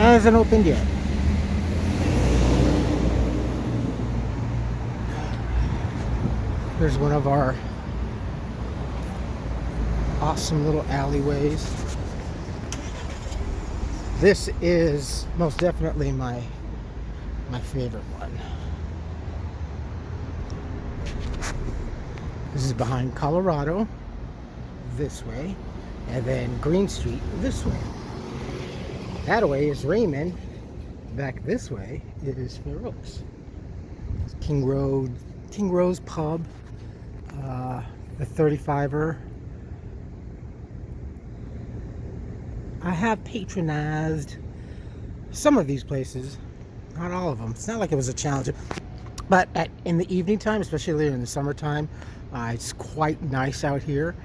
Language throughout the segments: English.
Hasn't opened yet. There's one of our awesome little alleyways. This is most definitely my favorite one. This is behind Colorado, this way, and then Green Street this way. That way is Raymond. Back this way is Fair Oaks. King Rose Pub, the 35er. I have patronized some of these places, not all of them. It's not like it was a challenge, but in the evening time, especially in the summertime, it's quite nice out here.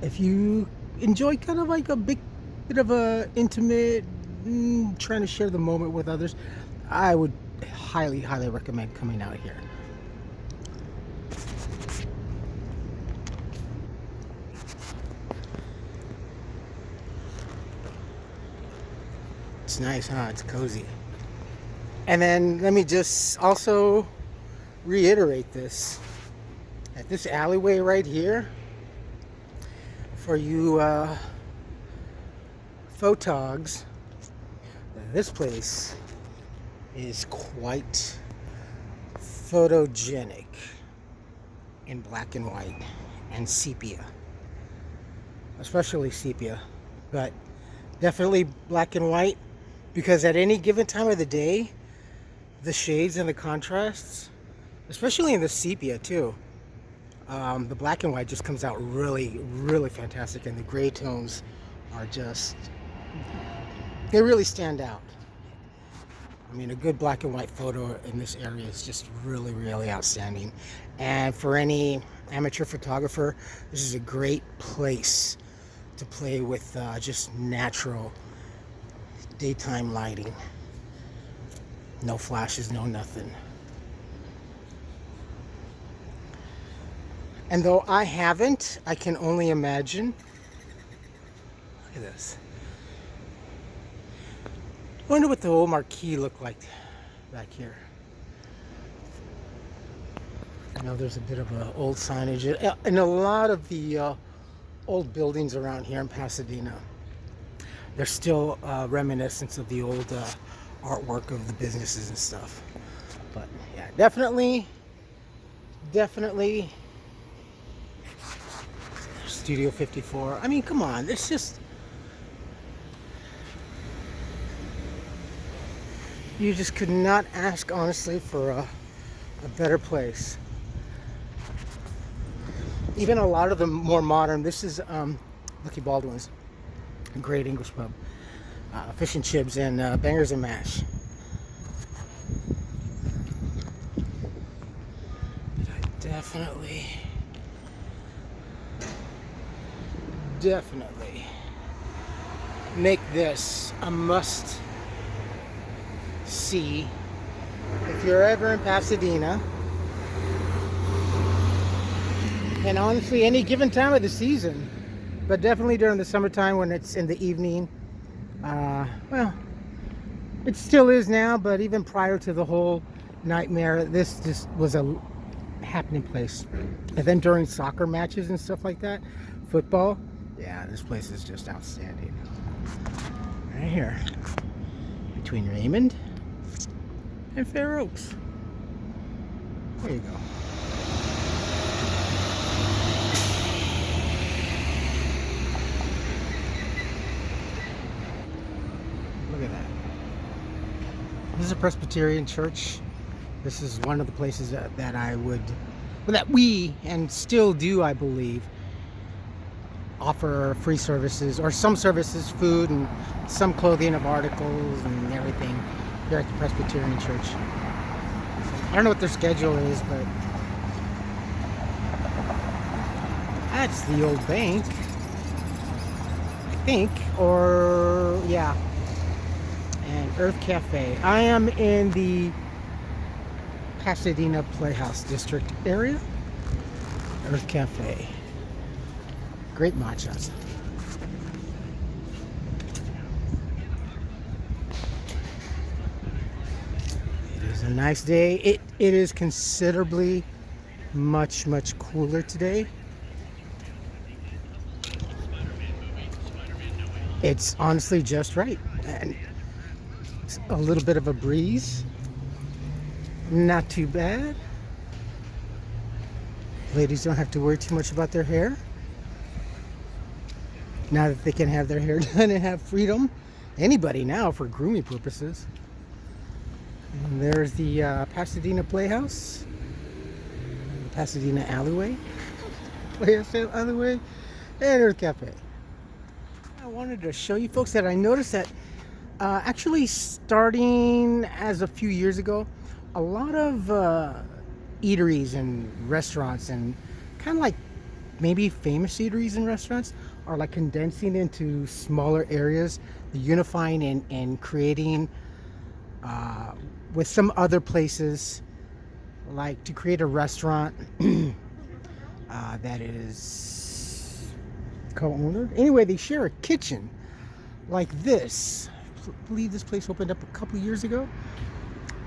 If you enjoy kind of like a bit of a intimate, trying to share the moment with others, I would highly recommend coming out here. It's nice, huh? It's cozy. And then let me just also reiterate this. At this alleyway right here, for you photogs, this place is quite photogenic in black and white and sepia, especially sepia, but definitely black and white, because at any given time of the day, the shades and the contrasts, especially in the sepia too, the black and white just comes out really fantastic, and the gray tones are just, they really stand out. I mean, a good black and white photo in this area is just really outstanding. And for any amateur photographer, this is a great place to play with just natural daytime lighting. No flashes, no nothing. And though I haven't, I can only imagine. Look at this. I wonder what the old marquee looked like back here. I know there's a bit of an old signage in a lot of the old buildings around here in Pasadena. There's still reminiscence of the old artwork of the businesses and stuff. But yeah, definitely Studio 54. I mean, come on, it's just, you just could not ask honestly for a better place. Even a lot of the more modern, this is Lucky Baldwin's, a great English pub. Fish and chips and bangers and mash. But I definitely make this a must see if you're ever in Pasadena. And honestly, any given time of the season, but definitely during the summertime when it's in the evening. Well, it still is now, but even prior to the whole nightmare, this just was a happening place. And then during soccer matches and stuff like that, football, yeah, this place is just outstanding. Right here, between Raymond and Fair Oaks. There you go. Look at that. This is a Presbyterian church. This is one of the places that we, and still do, I believe, offer free services, or some services, food and some clothing of articles and everything here at the Presbyterian church. I don't know what their schedule is, but that's the old bank, I think, or yeah. And Earth Cafe. I am in the Pasadena Playhouse district area. Earth Cafe. Great matchas. a nice day. It is considerably much cooler today. It's honestly just right, and it's a little bit of a breeze. Not too bad. Ladies don't have to worry too much about their hair now that they can have their hair done and have freedom. Anybody now for grooming purposes. And there's the Pasadena Playhouse, the Pasadena alleyway, Playhouse alleyway, and there's the cafe. I wanted to show you folks that I noticed that actually starting as a few years ago, a lot of eateries and restaurants, and kind of like maybe famous eateries and restaurants, are like condensing into smaller areas, unifying and creating with some other places, like to create a restaurant that is co-owned. Anyway, they share a kitchen like this. I believe this place opened up a couple years ago,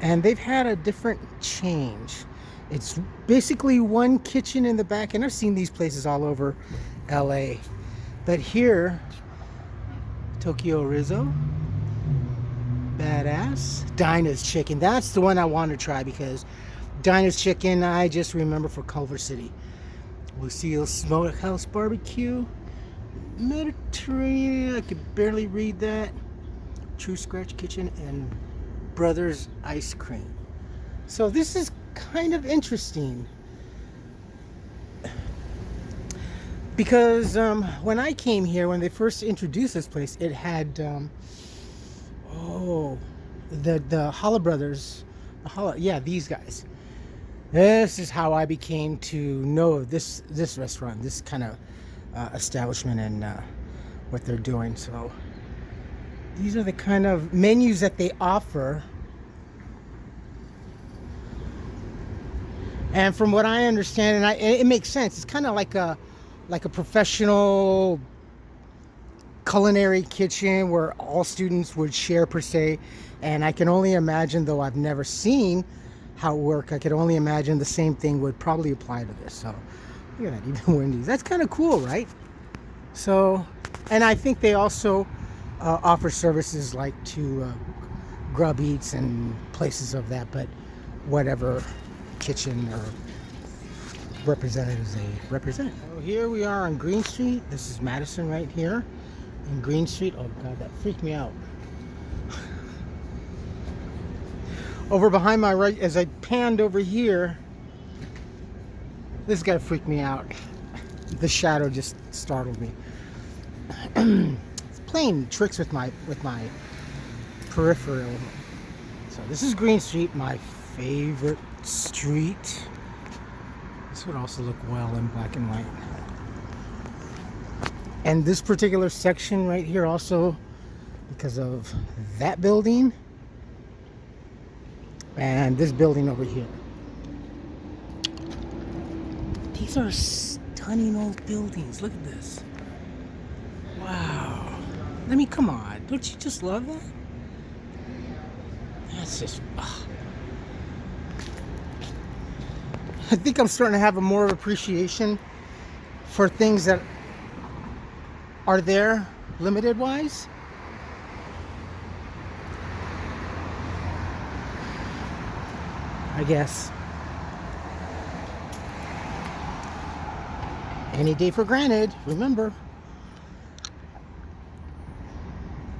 and they've had a different change. It's basically one kitchen in the back, and I've seen these places all over LA. But here, Tokyo Rizzo, badass. Dinah's Chicken. That's the one I want to try, because Dinah's Chicken, I just remember for Culver City. Lucille's Smokehouse Barbecue. Mediterranean, I could barely read that. True Scratch Kitchen, and Brothers Ice Cream. So this is kind of interesting, because when I came here, when they first introduced this place, it had the Holla Brothers, these guys. This is how I became to know this restaurant, this kind of establishment, and what they're doing. So these are the kind of menus that they offer. And from what I understand, and it makes sense, it's kind of like a professional culinary kitchen where all students would share per se. And I can only imagine, though I've never seen how it works, I could only imagine the same thing would probably apply to this. So look at that, even Wendy's. That's kind of cool, right? So, and I think they also offer services like to Grub Eats and places of that, but whatever kitchen or representatives they represent. So here we are on Green Street. This is Madison right here in Green Street. Oh God, that freaked me out. Over behind my right, as I panned over here, this guy freaked me out. The shadow just startled me. It's playing tricks with my peripheral. So this is Green Street, my favorite street. This would also look well in black and white. And this particular section right here also, because of that building and this building over here. These are stunning old buildings. Look at this. Wow. I mean, come on. Don't you just love that? That's just... I think I'm starting to have a more of appreciation for things that are there limited wise. I guess. Any day for granted. Remember,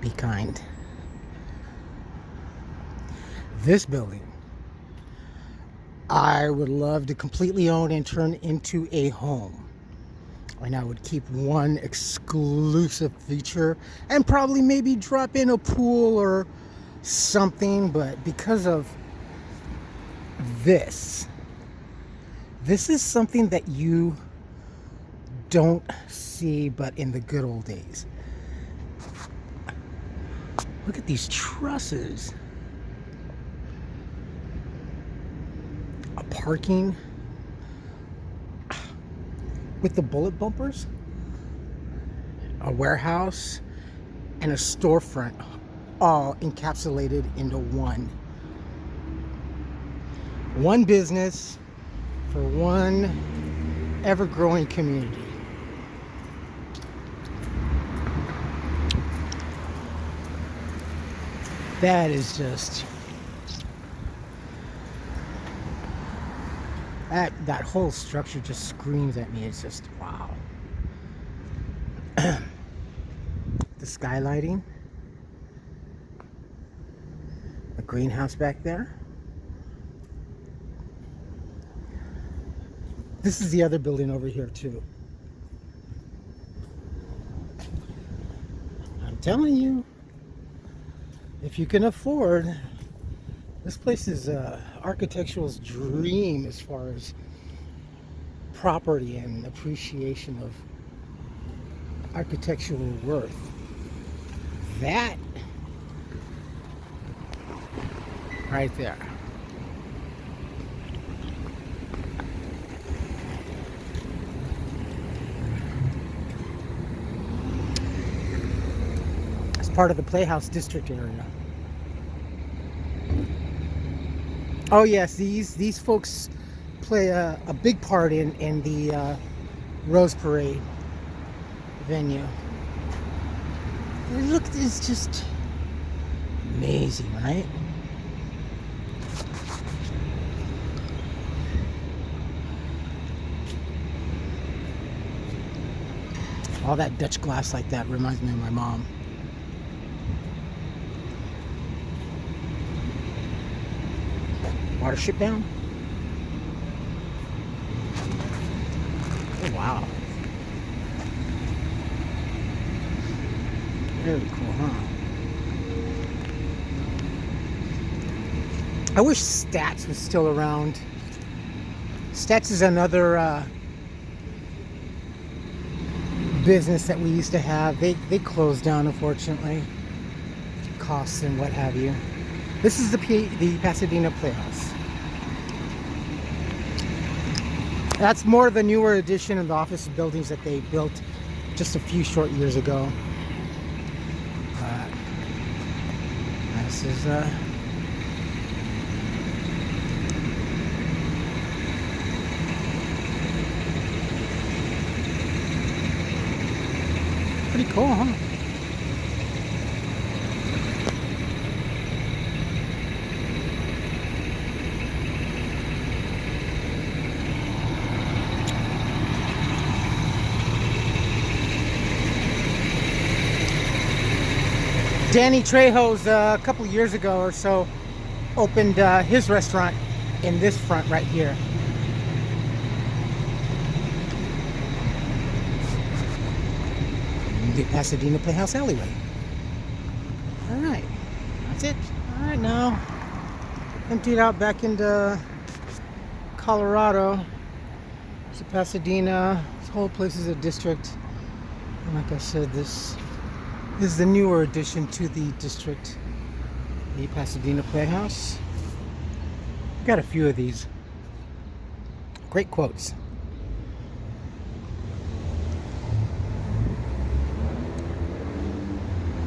be kind. This building, I would love to completely own and turn into a home. And I would keep one exclusive feature and probably maybe drop in a pool or something. But because of this is something that you don't see but in the good old days. Look at these trusses. A parking with the bullet bumpers, a warehouse, and a storefront, all encapsulated into one. one business for one ever-growing community. That is just, that whole structure just screams at me. It's just wow. The skylighting, the greenhouse back there. This is the other building over here too. I'm telling you, if you can afford, this place is architectural's dream as far as property and appreciation of architectural worth. That right there. It's part of the Playhouse district area. Oh yes, these folks play a big part in the Rose Parade venue. Look, it's just amazing, right? All that Dutch glass like that reminds me of my mom. Watership down? Oh wow. Very cool, huh? I wish Stats was still around. Stats is another business that we used to have. They closed down, unfortunately. Costs and what have you. This is the Pasadena Playhouse. That's more of the newer edition of the office buildings that they built just a few short years ago. This is pretty cool, huh? Danny Trejo's a couple of years ago or so opened his restaurant in this front right here. The Pasadena Playhouse alleyway. All right, that's it. All right, now emptied out back into Colorado. So Pasadena, this whole place is a district. And like I said, this is the newer addition to the district, the Pasadena Playhouse. Got a few of these great quotes.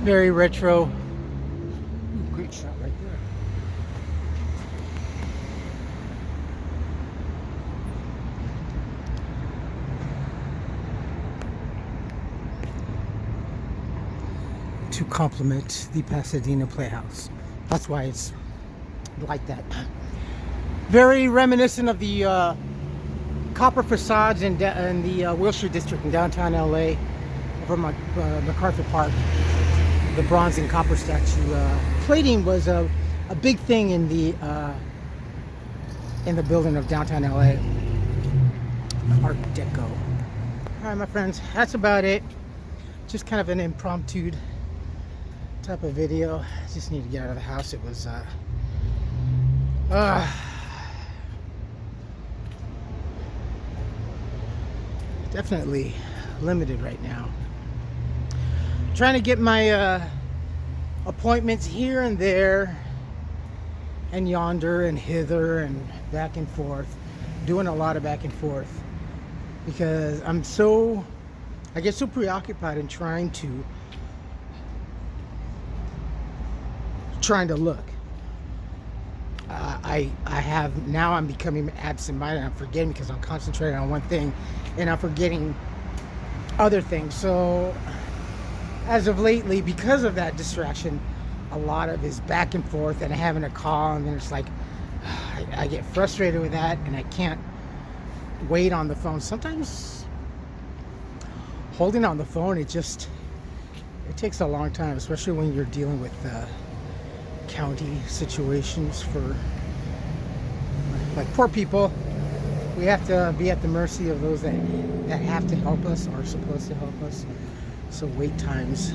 Very retro. Ooh, great shot right there. To complement the Pasadena Playhouse. That's why it's like that. Very reminiscent of the copper facades in the Wilshire district in downtown LA, over MacArthur Park. The bronze and copper statue plating was a big thing in the building of downtown LA. Art Deco. All right, my friends, that's about it. Just kind of an impromptu type of video. I just need to get out of the house. It was definitely limited right now. Trying to get my appointments here and there and yonder and hither and back and forth. Doing a lot of back and forth because I get so preoccupied in trying to look. I have now. I'm becoming absent-minded. I'm forgetting because I'm concentrating on one thing, and I'm forgetting other things. So as of lately, because of that distraction, a lot of is back and forth and having a call, and then it's like I get frustrated with that, and I can't wait on the phone. Sometimes holding on the phone, it takes a long time, especially when you're dealing with county situations for like poor people. We have to be at the mercy of those that have to help us or are supposed to help us. So wait times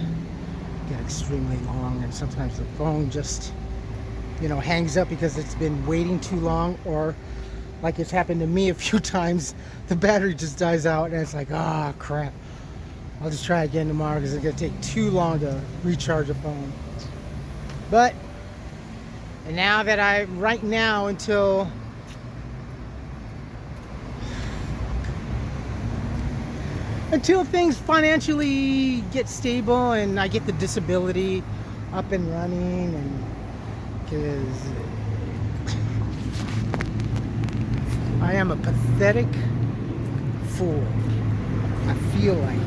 get extremely long, and sometimes the phone just, hangs up because it's been waiting too long, or like it's happened to me a few times, the battery just dies out, and it's like, crap. I'll just try again tomorrow because it's going to take too long to recharge a phone. But, and now that right now until things financially get stable and I get the disability up and running, and because I am a pathetic fool. I feel like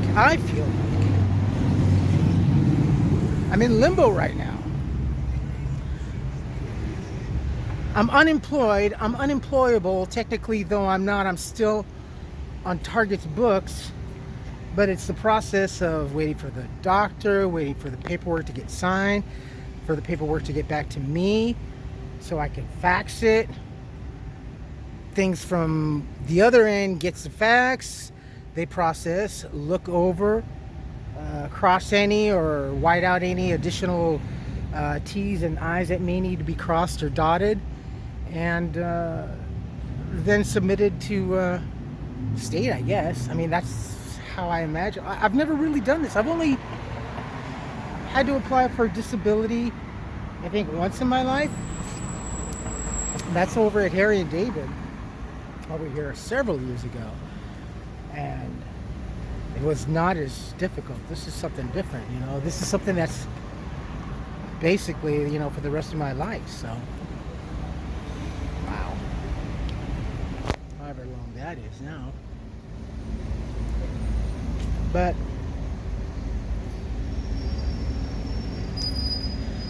I'm in limbo right now. I'm unemployed. I'm unemployable technically, though I'm not. I'm still on Target's books. But it's the process of waiting for the doctor, waiting for the paperwork to get signed, for the paperwork to get back to me so I can fax it. Things from the other end gets the fax, they process, look over, cross any or white out any additional T's and I's that may need to be crossed or dotted, and then submitted to state, I guess. I mean, that's how I imagine. I've never really done this. I've only had to apply for disability, I think, once in my life. That's over at Harry and David over here several years ago, and it was not as difficult. This is something different, This is something that's basically, for the rest of my life. So, wow. However long that is now. But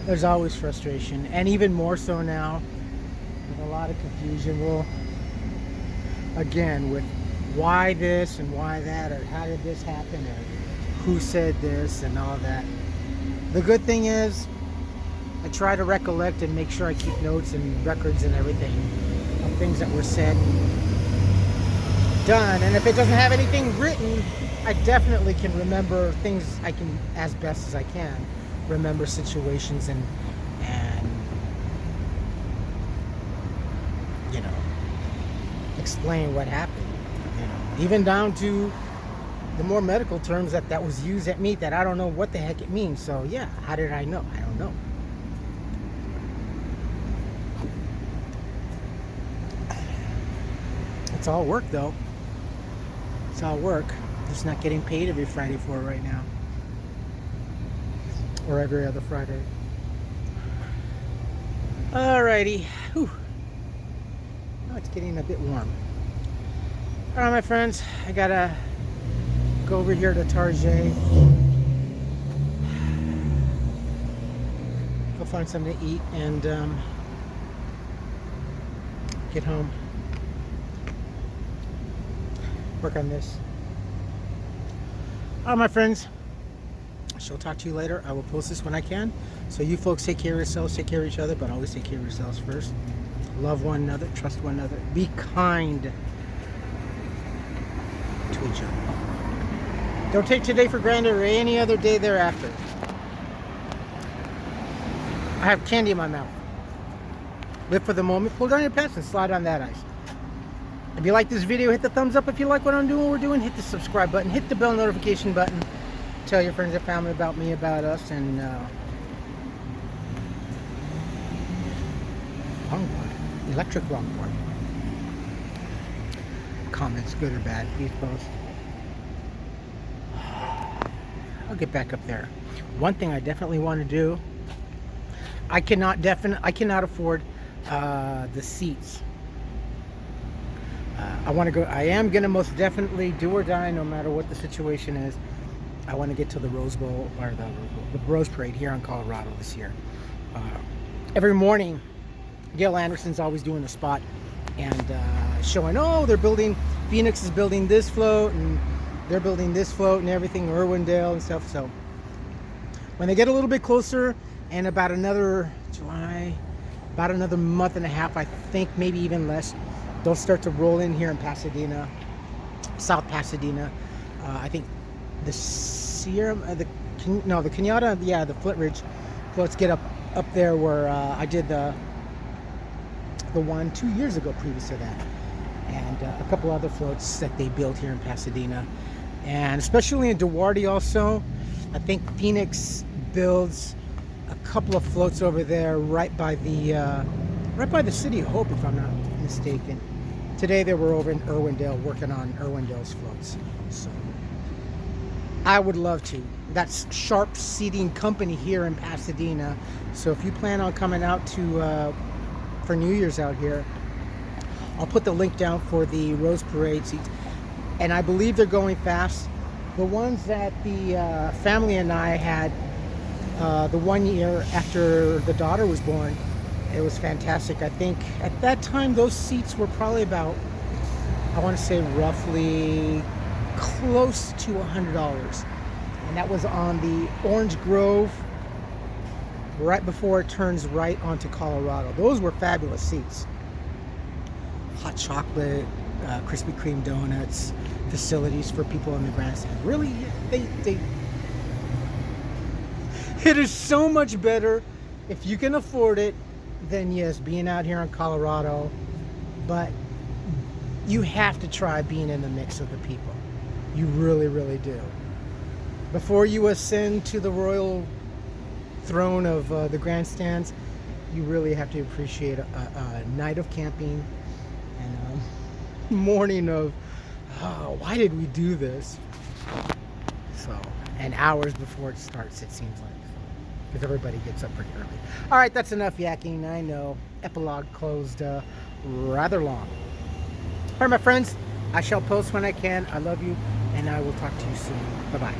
there's always frustration, and even more so now with a lot of confusion. Well, again, with why this and why that, or how did this happen, or who said this and all that. The good thing is I try to recollect and make sure I keep notes and records and everything of things that were said and done. And if it doesn't have anything written, I definitely can remember things. I can, as best as I can, remember situations and explain what happened. Even down to the more medical terms that was used at me that I don't know what the heck it means. So yeah, how did I know? I don't know. It's all work though. It's all work. Just not getting paid every Friday for it right now. Or every other Friday. Alrighty. Whew. Now it's getting a bit warm. Alright, my friends. I gotta go over here to Target. Go find something to eat and get home. Work on this. Alright, my friends. I shall talk to you later. I will post this when I can. So you folks take care of yourselves, take care of each other, but always take care of yourselves first. Love one another, trust one another, be kind to each other. Don't take today for granted or any other day thereafter. I have candy in my mouth. Live for the moment, pull down your pants and slide on that ice. If you like this video, hit the thumbs up. If you like what I'm doing, we're doing, hit the subscribe button, hit the bell notification button. Tell your friends and family about me, about us, and longboard, electric longboard. Comments, good or bad, please post. I'll get back up there. One thing I definitely want to do. I cannot afford the seats. I am gonna most definitely do or die, no matter what the situation is. I want to get to the Rose Bowl, or the Rose Parade here in Colorado this year. Every morning, Gail Anderson's always doing a spot and showing, oh, Phoenix is building this float, and they're building this float and everything, Irwindale and stuff. So when they get a little bit closer, and about another month and a half, I think, maybe even less, they'll start to roll in here in Pasadena, South Pasadena. I think the Kenyatta, yeah, the Footridge floats get up there where I did the one 2 years ago previous to that, and a couple other floats that they built here in Pasadena, and especially in Duarte also. I think Phoenix builds a couple of floats over there right by the City of Hope, if I'm not mistaken. Today they were over in Irwindale working on Irwindale's floats. So I would love to. That's Sharp Seating Company here in Pasadena. So if you plan on coming out to for New Year's out here, I'll put the link down for the Rose Parade seats. And I believe they're going fast. The ones that the family and I had the 1 year after the daughter was born, it was fantastic. I think at that time those seats were probably about, I want to say roughly close to $100. And that was on the Orange Grove right before it turns right onto Colorado. Those were fabulous seats. Hot chocolate, Krispy Kreme donuts, facilities for people in the grandstand. Really, it is so much better if you can afford it than, yes, being out here in Colorado. But you have to try being in the mix of the people. You really, really do. Before you ascend to the royal throne of the grandstands, you really have to appreciate a night of camping and a morning of, oh, why did we do this? So, and hours before it starts, it seems like, because everybody gets up pretty early. All right, that's enough yakking. I know, epilogue closed rather long. All right, my friends, I shall post when I can. I love you, and I will talk to you soon. Bye-bye.